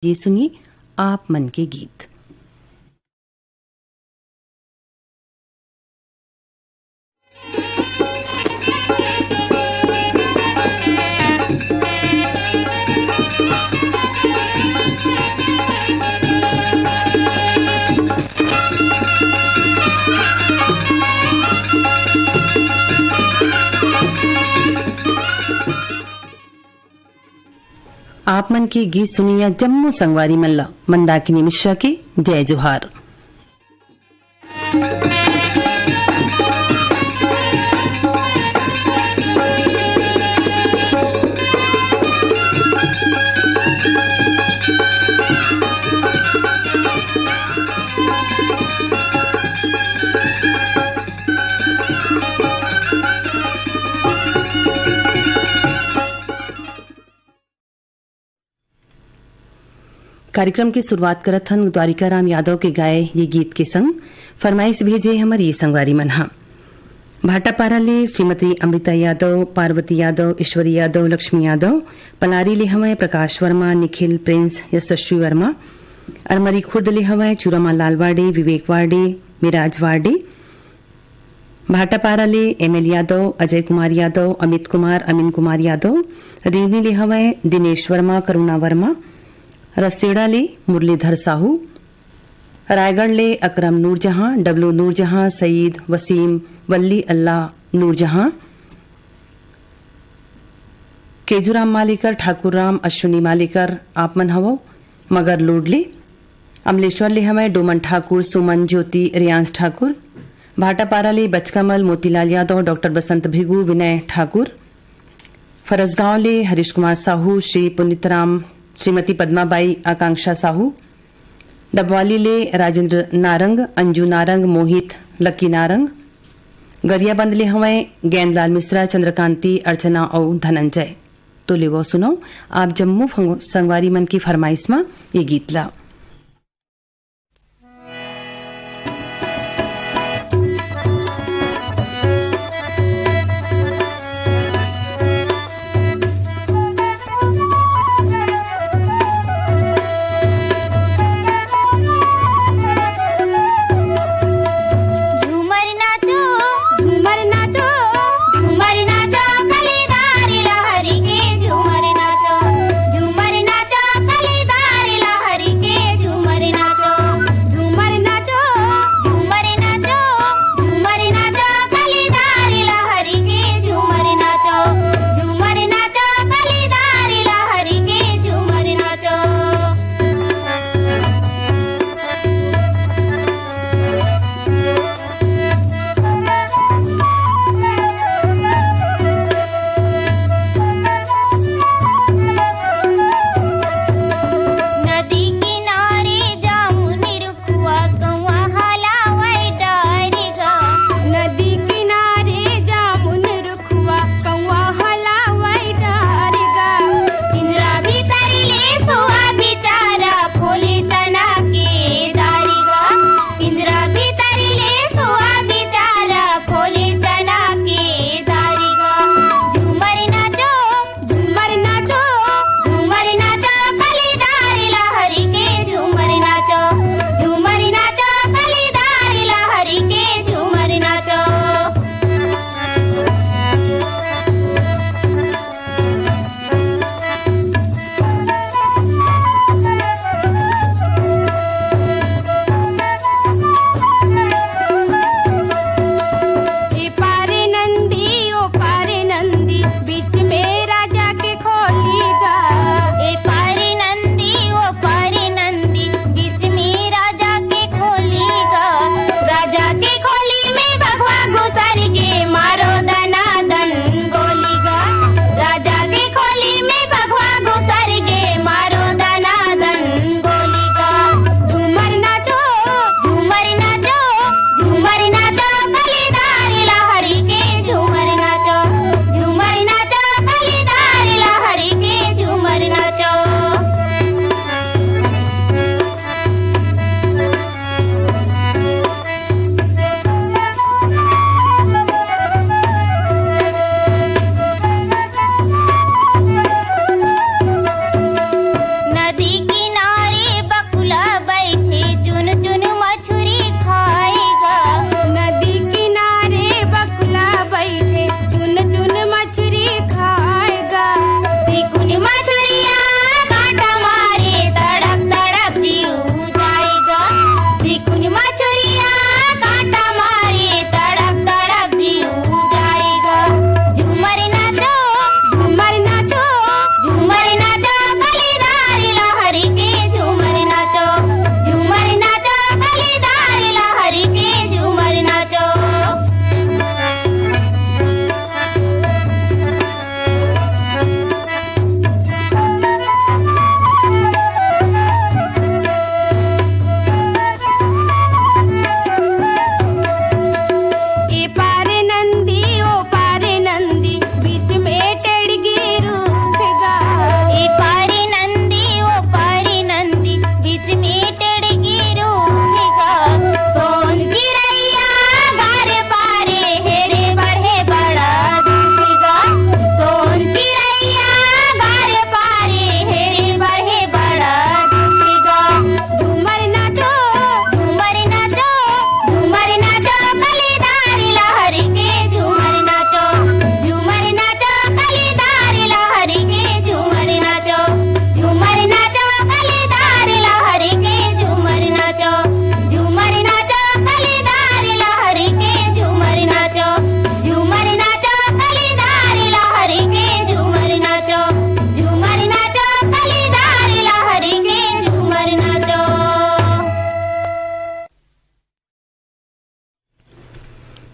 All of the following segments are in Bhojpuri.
जी सुनिए आप मन के गीत। आप मन के गीत सुनिया जम्मू संगवारी मल्ला मंदाकिनी मिश्रा के जय जोहार। कार्यक्रम की शुरुआत करत हन द्वारिका राम यादव के गाए ये गीत के संग फरमाइश भेजे हमारी ये संगवारी मनहा भाटापारा ले श्रीमती अमृता यादव, पार्वती यादव, ईश्वरी यादव, लक्ष्मी यादव, पलारी ले हमें प्रकाश वर्मा, निखिल, प्रिंस, यशस्वी वर्मा, अरमरी खुर्द ले हमें चूरमा लाल वाडे, विवेक वाडे, मिराज वाडे, भाटापारा ले एमएल यादव, अजय कुमार यादव, अमित कुमार, अमीन कुमार यादव, रीनी ले हमें दिनेश वर्मा, करुणा वर्मा, रसेड़ा ले मुरलीधर साहू, रायगढ़ ले अकरम नूरजहां, डब्लू नूरजहां, सईद, वसीम, वल्ली अल्लाह नूरजहां, केजूराम मालिकर, ठाकुर राम, अश्विनी मालिकर, आपमन हवो, मगर लोडले, अमलेश्वर ले हमें डोमन ठाकुर, सुमन, ज्योति, रियांश ठाकुर, भाटापारा ले बचकमल, मोतीलाल यादव, डॉक्टर बसंत भिगू, विनय ठाकुर, फरसगांव ले हरीश कुमार साहू, श्री पुनितराम, श्रीमती पद्माबाई, आकांक्षा साहू, डबवाली ले राजेंद्र नारंग, अंजू नारंग, मोहित, लकी नारंग, गरियाबंद ले हमें गेंदलाल मिश्रा, चंद्रकांति, अर्चना और धनंजय। तो ले वो सुनो आप जम्मू संगवारी मन की फरमाइश में ये गीत ला। झूमर नाचो कलीदार लहरी के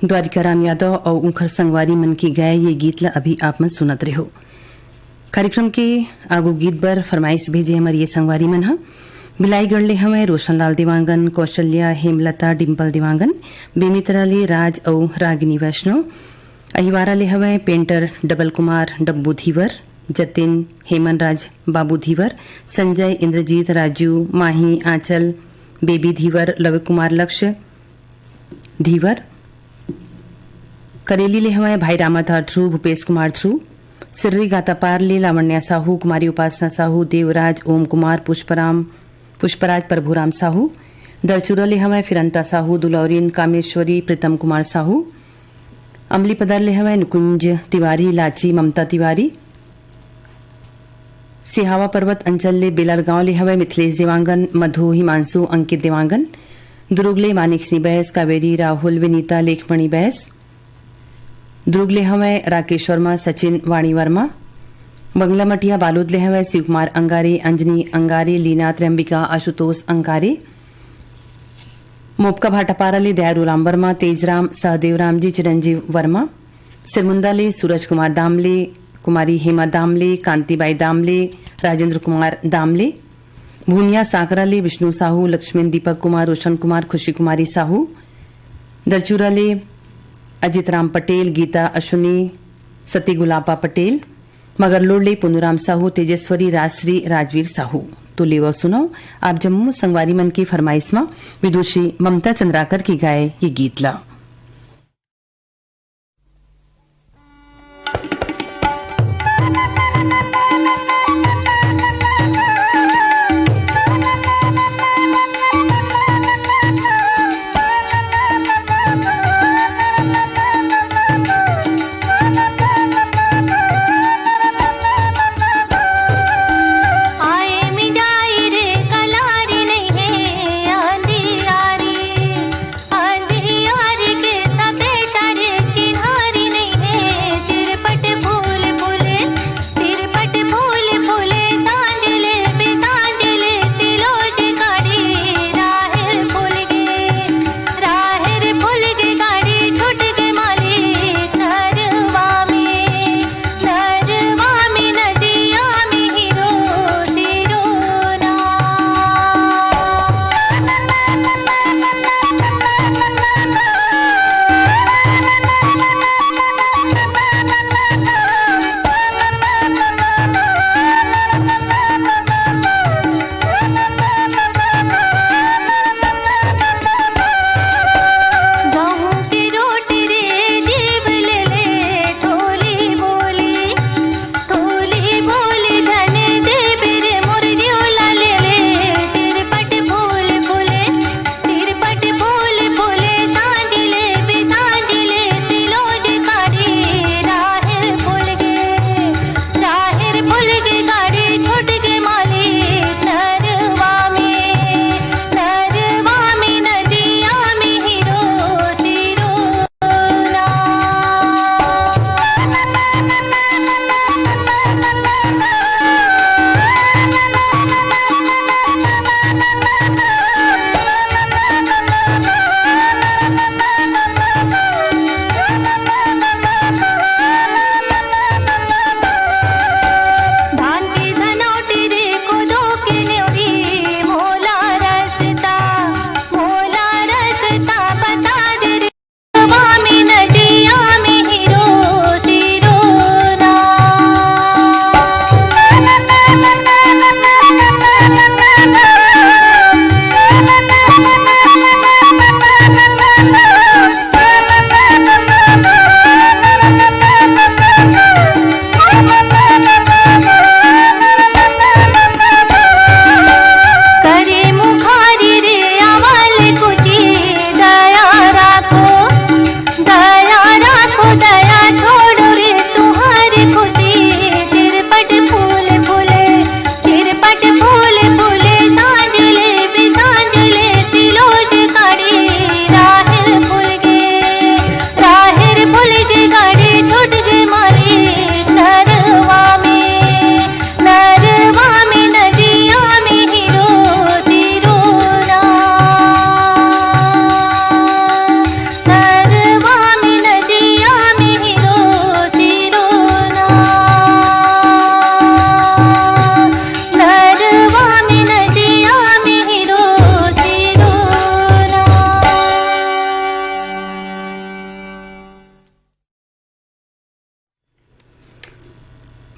द्वारिका राम यादव और उनकर संगवारी मन की गाय ये गीत ला अभी आप मन सुनत रहे हो। कार्यक्रम के आगो गीत बर फरमाइश भेजे हमारे ये संगवारी मन हा बिलाई गढ़ले हमें रोशनलाल देवांगन, कौशल्या, हेमलता, डिम्पल देवांगन, बेमित्रा ले राज और रागिनी वैष्णव, अहिवारा ले हमें पेंटर डबल कुमार डब्बू धीवर, जतिन हेमन राज बाबू धीवर, संजय इंद्रजीत राजू माही आंचल बेबी धीवर, लव कुमार लक्ष्य धीवर, करेली ले हमें भाई रामाधार थ्रू, भूपेश कुमार थ्रू, सिर्री गातापार ले लावण्या साहू, कुमारी उपासना साहू, देवराज ओम कुमार, पुष्पराज प्रभुराम साहू, दरचुरा ले हमें फिरंता साहू, दुलौरीन कामेश्वरी, प्रीतम कुमार साहू, अमली पदर ले हमें नुकुंज तिवारी, लाची ममता तिवारी, सिहावा पर्वत अंचल ले बेलर गांव ले हमें मिथिलेश देवांगन, मधु हिमांशु अंकित देवांगन, दुर्गले मानिक सिंह बैस, कावेरी राहुल विनीता लेखमणि बैस, दुर्गले हमें राकेश वर्मा, सचिन वाणी वर्मा, बंगला मटिया बालोद ले हमें शिव कुमार अंगारे, अंजनी अंगारे, लीना त्र्यंबिका, आशुतोष अंगारे, मोपका भाटापारा ले दयारू राम वर्मा, तेजराम सहदेव राम जी, चिरंजीव वर्मा, सिरमुंदा ले सूरज कुमार दामले, कुमारी हेमा दामले, कांतिबाई दामले, राजेंद्र कुमार दामले, भूमिया साकरा ले विष्णु साहू, लक्ष्मण दीपक कुमार, रोशन कुमार, खुशी कुमारी साहू, दरचूरा ले अजित राम पटेल, गीता अश्विनी, सती गुलापा पटेल, मगर लोडले पुनुराम साहू, तेजस्वरी राजश्री राजवीर साहू। तो लेवा सुनो आप जम्मू संगवारी मन की फरमाइश में विदुषी ममता चंद्राकर की गाए ये गीत ला। यारी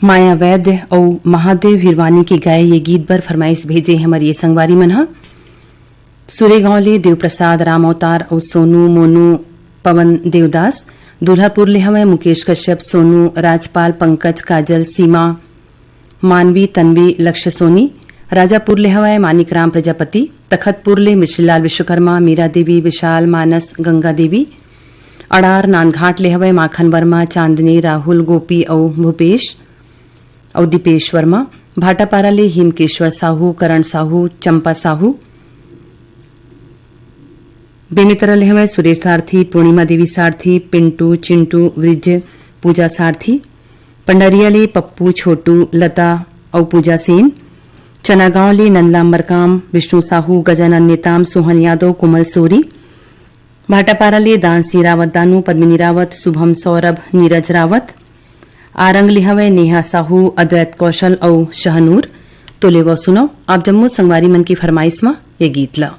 माया वैद्य और महादेव हिरवानी की गाय ये गीत बर फरमाइश भेजे हमारी ये संगवारी मन हा सुरेगांवले देव प्रसाद राम अवतार और सोनू मोनू पवन देवदास दुल्हापुर ले हमें मुकेश कश्यप सोनू राजपाल पंकज काजल सीमा मानवी तन्वी लक्ष्य सोनी राजापुर ले हवाए मानिक राम प्रजापति तखतपुर ले मिश्रीलाल विश्वकर्मा मीरा देवी विशाल मानस गंगा देवी अड़ार नानघाट ले हवाए माखन वर्मा चांदनी राहुल गोपी और भूपेश और दीपेश वर्मा भाटापारा ले हिमकेश्वर साहू करण साहू चंपा साहू बेमितरा ले हवाए सुरेश सारथी पूर्णिमा देवी सारथी पिंटू चिंटू वृज पूजा सारथी पंडरिया ले पप्पू छोटू लता और पूजा सेन चनागांव ले नंदलाम मरकाम विष्णु साहू गजानन नेताम सोहन यादव कुमल सोरी भाटापारा ले दानसी रावत दानू पद्मिनी रावत शुभम सौरभ नीरज रावत आरंग ले हवे नेहा साहू अद्वैत कौशल और शहनूर तो ले वो सुनो आप जम्मू संगवारी मन की फरमाइश में ये गीत ला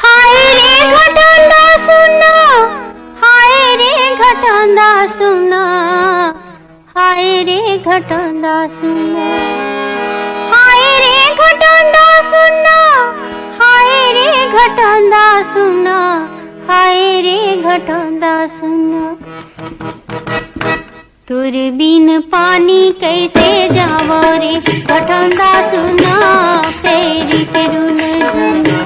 हाय रे घटांदा सुना हाय रे घटांदा सुना हाय रे घटांदा सुना हाय रे घटांदा सुना हाय रे घटांदा सुना हाय रे घटांदा सुना तुर बिन पानी कैसे जावो रे घटांदा सुना पेरी तेरुन झुना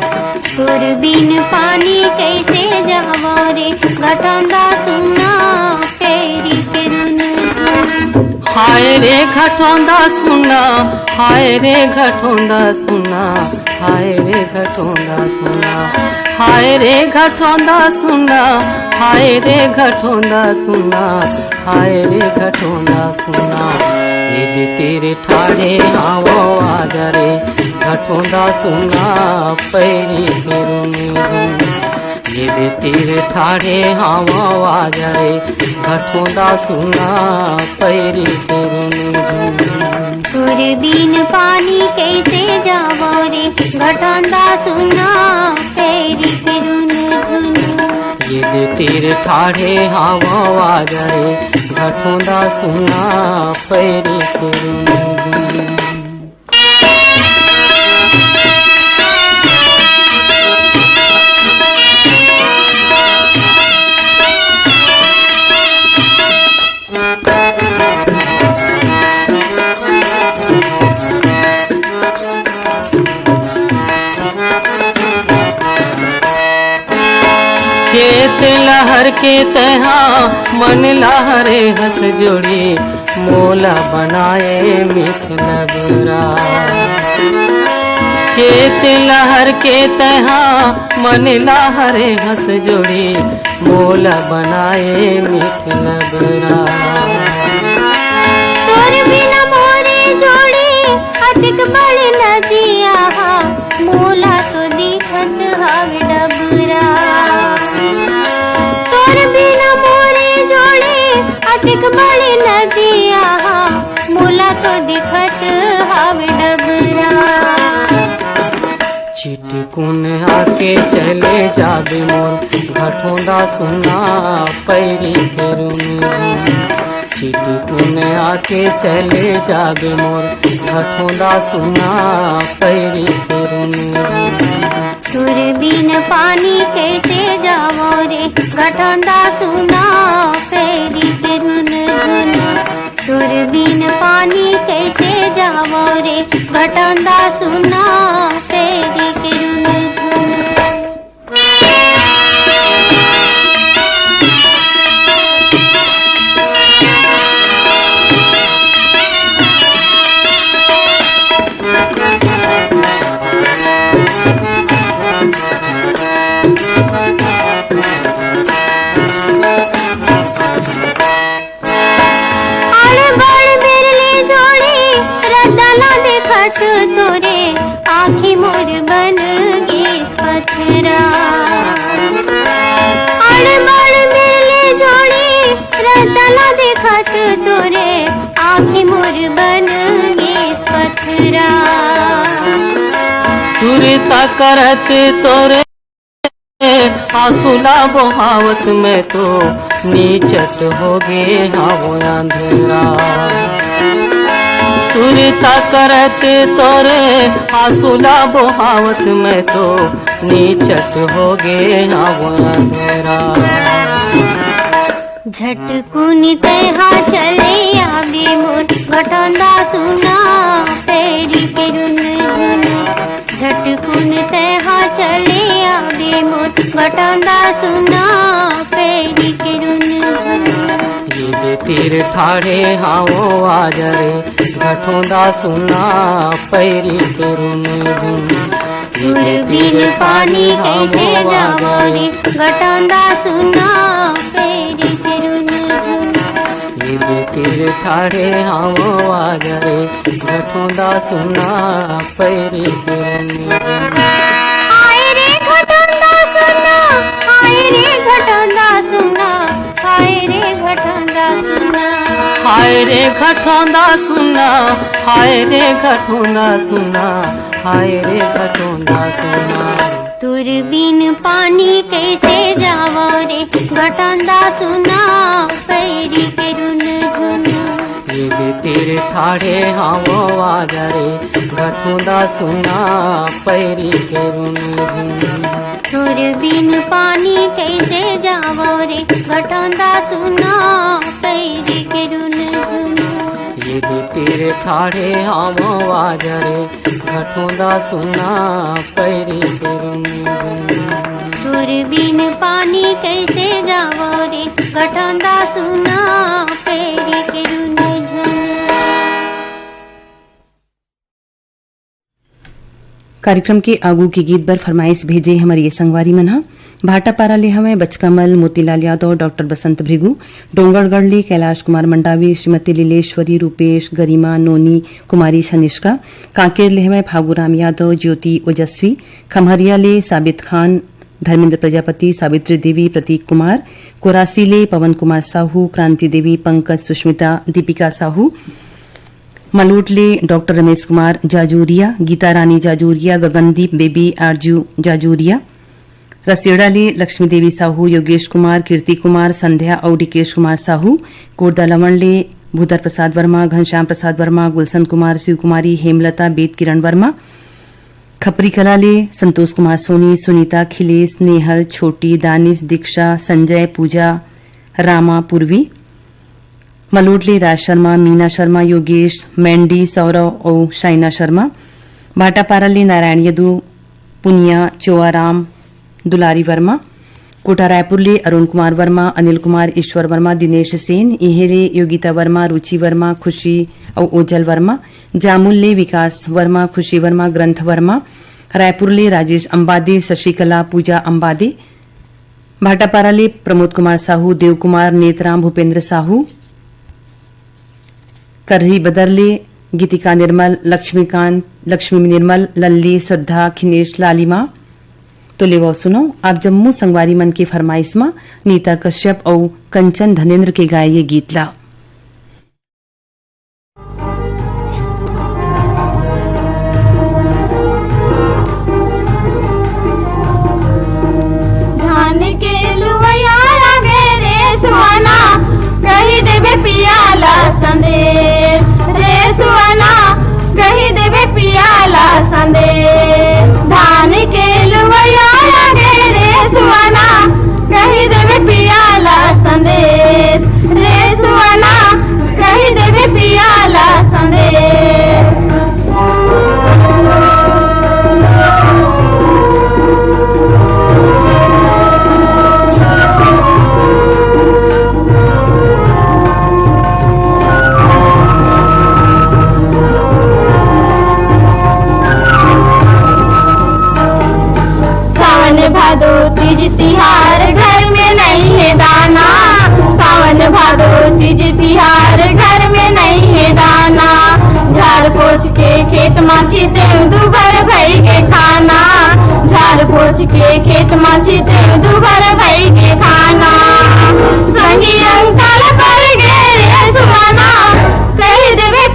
तुर बिन पानी कैसे जावो रे घटांदा सुना पेरी तेरुन झुना हाय रे घटोंदा सुना हाय रे घटोंदा सुना हाय रे घटोंदा सुना हाय रे घटोंदा सुना हाय रे घटोंदा सुना हाय रे घटोंदा सुना यदि तेरे ठाणे आवो आज रे घटोंदा सुना पैरी तेरुनी झुना ये तेरे ठाणे आवो आज रे घटोंदा सुना पैरी तेरुनी झुना तुर बिन पानी कैसे जावो रे घटांदा सुना पेरी तेरुन झुना ये तेरे ठाणे आवो आज रे घटोंदा सुना पैरी तेरुनी झुना चेत लहर के तहा मन लहरे हंस जोड़ी मोला बनाए मिथ नगरा चेत लहर के तहा मन लहरे हंस जोड़ी मोला बनाए मिथ नगरा तोर बिना मोरे जोड़ी अतिक बड़ नदिया मोला तो दिखत हवे डबरा तोर बिना मोरे जोड़ी अतिक बड़ नदिया मोला तो दिखत हवे डबरा चिटकुन आके चले जाबे मोर घटोंदा सुना पैरी तेरुनी झुना चिटकुन आके चले जाबे मोर घटोंदा सुना पैरी तेरुनी झुना तुर बिन पानी कैसे जावो रे घटांदा सुना पेरी तेरुन झुना तुर बिन पानी कैसे जावो रे घटांदा सुना पेरी तेरुन झुना तोरे आँखी मोर बन गेस पथरा अड़ बड़ मेले जोड़ी मोर बन गेस पथरा सुरता करत तोरे आंसुला बहावत में तो नीचत हो गे हावो अंधेरा सुरता करत तोरे आंसुला बहावत में तो नीचत हो गे हावो अंधेरा झटकुन तेहा चले आबे मोर घटंदा सुना पैरी के रुन झुन झटकुन तेहा चले आबे मोर घटंदा सुना पैरी के रुन झुन ये तीर ठाड़े हावो आजरे घटोंदा सुना पैरी के रुन झुन दूरबीन पानी कैसे जावो रे घटंदा सुना पैरी के रुन झुन ये तीर ठाड़े हावो आजरे घटोंदा सुना पैरी के रुन झुन आए रे घटंदा सुना आए रे घटंदा सुना आए रे घटंदा सुना हाय रे घटोंदा सुना हाय रे घटोंदा सुना हाय रे घटोंदा सुना दूरबीन पानी कैसे जावो रे घटंदा सुना पैरी के रुन झुन ये तीर ठाड़े हावो आजरे घटोंदा सुना पैरी के रुन झुन दूरबीन पानी कैसे जावो रे घटंदा सुना पैरी के रुन झुन ये तीर ठाड़े हावो आजरे घटोंदा सुना पैरी के रुन झुन दूरबीन पानी कैसे जावो रे घटंदा सुना पैरी के रुन झुन कार्यक्रम के आगू की गीत बर फरमाइश भेजे हमारी ये संगवारी मनहा भाटापारा ले हमें बचकमल मोतीलाल यादव डॉक्टर बसंत भृगु डोंगरगढ़ ले कैलाश कुमार मंडावी श्रीमती लीलेश्वरी रूपेश गरिमा नोनी कुमारी शनिष्का कांकेर ले हमें फागुराम यादव ज्योति ओजस्वी खमहरिया ले साबित खान धर्मेंद्र प्रजापति सावित्री देवी प्रतीक कुमार कोरासी ले पवन कुमार साहू क्रांति देवी पंकज सुष्मिता दीपिका साहू मलूटले डॉक्टर रमेश कुमार जाजूरिया गीता रानी जाजूरिया गगनदीप बेबी आरजू जाजूरिया रसेड़ाले लक्ष्मी देवी साहू योगेश कुमार कीर्ति कुमार संध्या और डिकेश कुमार साहू कोरदा लवणले भूधर प्रसाद वर्मा घनश्याम प्रसाद वर्मा गुलशन कुमार शिव कुमारी हेमलता बेद किरण वर्मा खपरी कलाले संतोष कुमार सोनी सुनीता खिलेश नेहल छोटी दानिश दीक्षा संजय पूजा रामा पूर्वी मलोडले राज शर्मा मीना शर्मा योगेश मैंडी सौरव और शाइना शर्मा भाटापाराले नारायण यदु पुनिया चोआराम दुलारी वर्मा कोटा रायपुरले अरुण कुमार वर्मा अनिल कुमार ईश्वर वर्मा दिनेश सेन इहेले योगिता वर्मा रुचि वर्मा खुशी और ओजल वर्मा जामुलले विकास वर्मा खुशी वर्मा ग्रंथ वर्मा रायपुरले राजेश अंबादे शशिकला पूजा अंबादे भाटापाराले प्रमोद कुमार साहू देव कुमार नेतराम भूपेंद्र साहू करही बदरले गीतिका निर्मल लक्ष्मीकांत लक्ष्मी निर्मल लल्ली श्रद्धा खिनेश लालिमा तो ले वो सुनो आप जम्मू संगवारी मन की फरमाइश में नीता कश्यप और कंचन धनेन्द्र के गाए ये गीत ला धान के लुवया लगे रे सुहाना कही देवे पियाला संदेश रे सुहाना कही देवे पियाला संदेश धान के लुवया लगे रे सुहाना कही देवे पियाला संदेश रे सुहाना कही देवे पियाला संदेश भादो तीज तिहार घर में नहीं है दाना सावन भादो तीज तिहार घर में नहीं है दाना झाड़ पोछ के खेत माची दे दुबर भई के खाना झाड़ पोछ के खेत माची दे दुबर भई के खाना संगी अंकल पर गे रे सुहाना कही देवे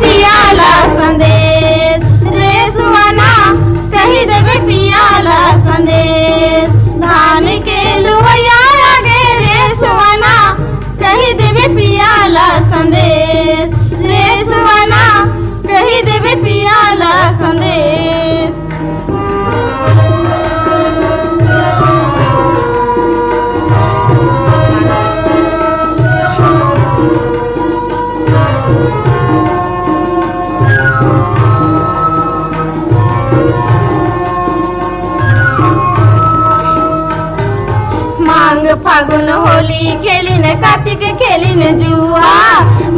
फागुन होली खेलिन कार्तिक खेलिन जुआ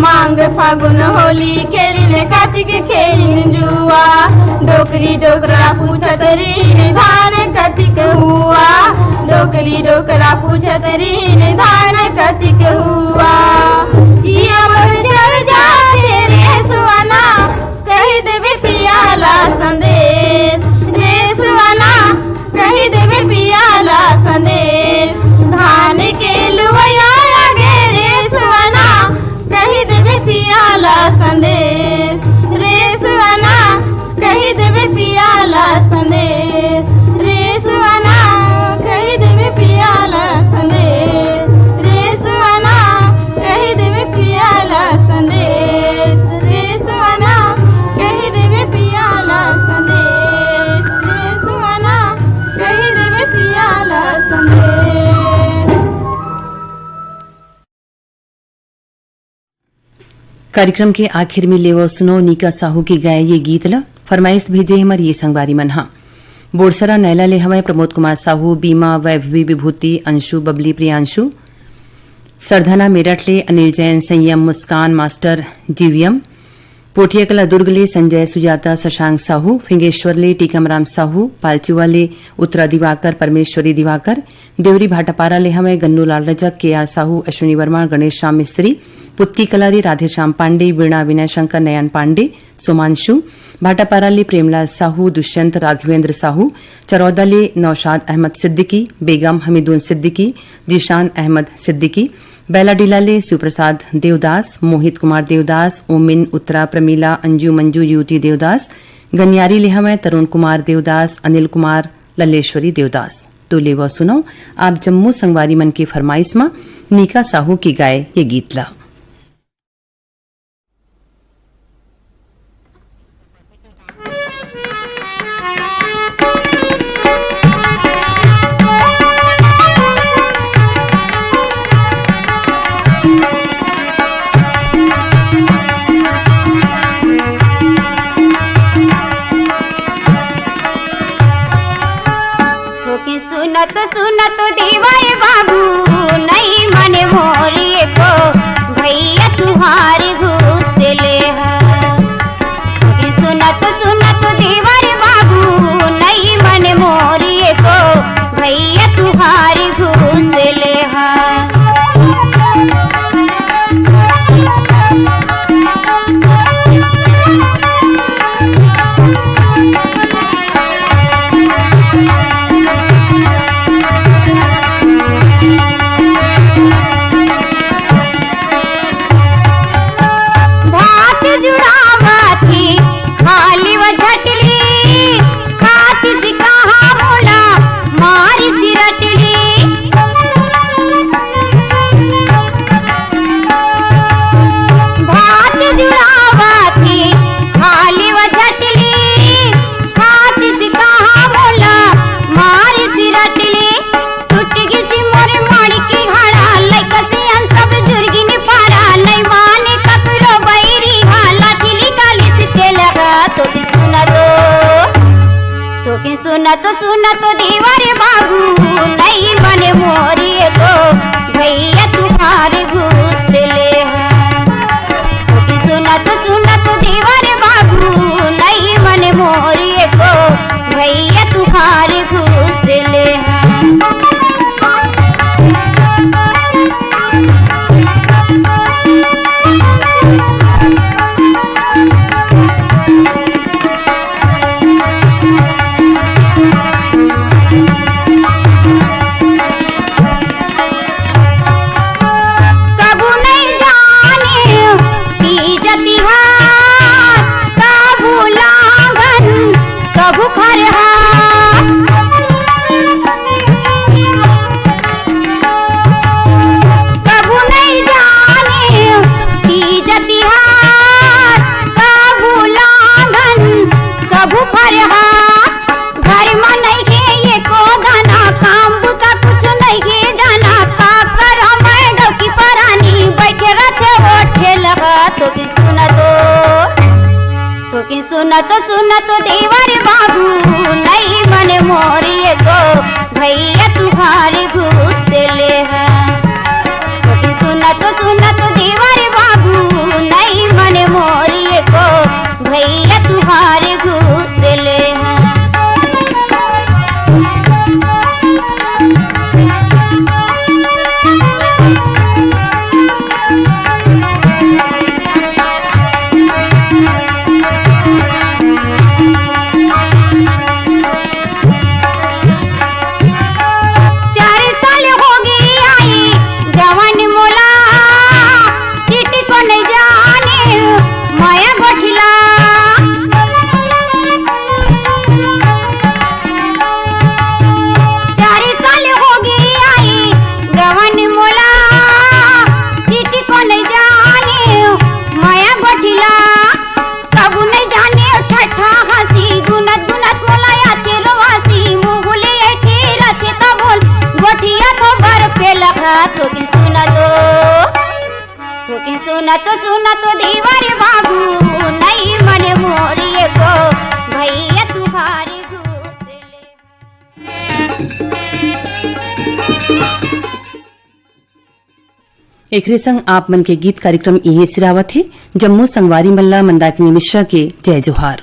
मांग फागुन होली खेलिन कार्तिक खेलिन जुआ डोकरी डोकरा पूछत री धान कार्तिक हुआ डोकरी डोकरा पूछत री धान कार्तिक हुआ जिया मर जर जाते रे सुवना कही देवे पियाला संदेश रे सुवना कही देवे पियाला संदेश धान के लुवैया लगे रे सुवना कही देवे पियाला संदेश रे सुवना कही देवे पियाला संदेश रे सुवना कही देवे पियाला संदेश रे सुवना कही देवे पियाला संदेश रे सुवना कही देवे पियाला संदेश रे सुवना कही देवे पियाला संदेश। कार्यक्रम के आखिर में लेवो सुनो नीका साहू की गाय ये गीत ला फरमाइश भेजे हमारी ये संगवारी मनहा बोरसरा नैला ले हमें प्रमोद कुमार साहू बीमा वैभवी विभूति अंशु बबली प्रियांशु सरधना मेरठ ले अनिल जैन संयम मुस्कान मास्टर जीवीएम पोठियाकला दुर्ग ले संजय सुजाता शशांक साहू फिंगेश्वर ले टीकमराम साहू पालचुआ ले उत्तरा दिवाकर परमेश्वरी दिवाकर देवरी भाटापारा ले हमें गन्नू लाल रजक केआर साहू अश्विनी वर्मा गणेश श्याम मिस्त्री पुत्ती कलारी राधेश्याम पांडे वीणा विनय शंकर नयन पांडे सोमांशु भाटापाराली प्रेमलाल साहू दुष्यंत राघवेंद्र साहू चरौदाली नौशाद अहमद सिद्दीकी बेगम हमीदुन सिद्दीकी जीशान अहमद सिद्दीकी बैलाडीलाले शिवप्रसाद देवदास मोहित कुमार देवदास ओमिन उत्तरा प्रमीला अंजू मंजू युवती देवदास गनियारी लेहमें तरुण कुमार देवदास अनिल कुमार लल्लेश्वरी देवदास तो लेवा सुनो आप जम्मू संगवारी मन की फरमाइश में नीका साहू की गाय ये गीत ला। सुनत सुनत दीवार बाबू नहीं मने मोरी को भैया तुम्हारे घूस ले सुनत सुनत दीवार बाबू नहीं मने मोरी को भैया तुम्हारे घूस ले सुनत सुनत दीवार बाबू नहीं बने मोरी को भैया तुम्हारे घूस ले सुनत सुनत दीवार बाबू नहीं बने मोरी को भैया तुम्हारे घूस ले सुनत सुनत देवर बाबू नहीं मन मोरी को भैया तुहार घूस ले है सुना तो देवर बाबू नहीं मन मोरिए को भैया तुहार घूस ले है सुना तो देवर बाबू नहीं मन मोरिए को भैया तुम्हारे घूस ले एकरे संग आप मन के गीत कार्यक्रम इहे सिरावत है जम्मू संगवारी मल्ला मंदाकिनी मिश्रा के जय जोहार।